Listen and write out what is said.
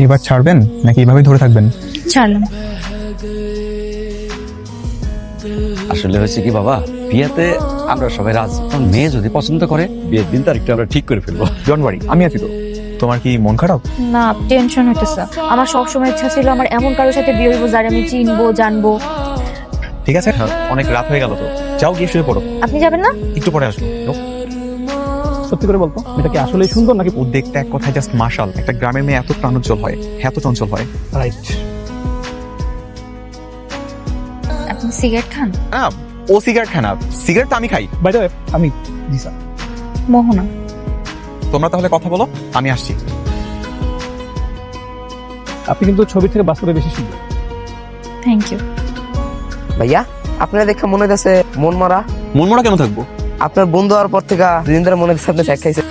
এবার ছাড়বেন নাকি এভাবেই ধরে থাকবেন? ছাড়লাম। আসলে হয়েছে কি বাবা, বিয়েতে আমরা সবাই রাজি। কারণ মেয়ে যদি পছন্দ করে বিয়ের দিন তারিখটা আমরা ঠিক করে ফেলবো। ডোন্ট ওয়ারি, আমি আছি তো। তোমার কি মন খারাপ? না, টেনশন হইতেছে। আমার সবসময় ইচ্ছা ছিল আমার এমন কারোর সাথে বিয়ে হইব যার আমি চিনবো জানবো। ঠিক আছে, অনেক রাত হয়ে গেল তো, যাও গিয়ে শুয়ে পড়ো। আপনি যাবেন না? একটু পরে আসবো। সত্যি করে বলতো, এটা কি আসলেই সুন্দর নাকি? ও দেখতে এক কথায় জাস্ট মাশাল। একটা গ্রামের মেয়ে এত প্রাণোজ্জ্বল হয়, এত চঞ্চল হয়। রাইট। আপনি সিগারেট খান? না, ও সিগারেট খায় না, সিগারেট তো আমি খাই। বাই দ্য ওয়ে, আমি জি স্যার। মোহনা। তোমরা তাহলে কথা বলো, আমি আসছি। আপনি কিন্তু ছবি থেকে বাস্তবে বেশি সুন্দর। Thank you. ভাইয়া আপনারা দেখে মনে হচ্ছে মন মারা। মন মরা কেন থাকবো? আপনার বন্ধু হওয়ার পর থেকে দুদিন ধরে মনে হচ্ছে আপনি শেখ খাইছে।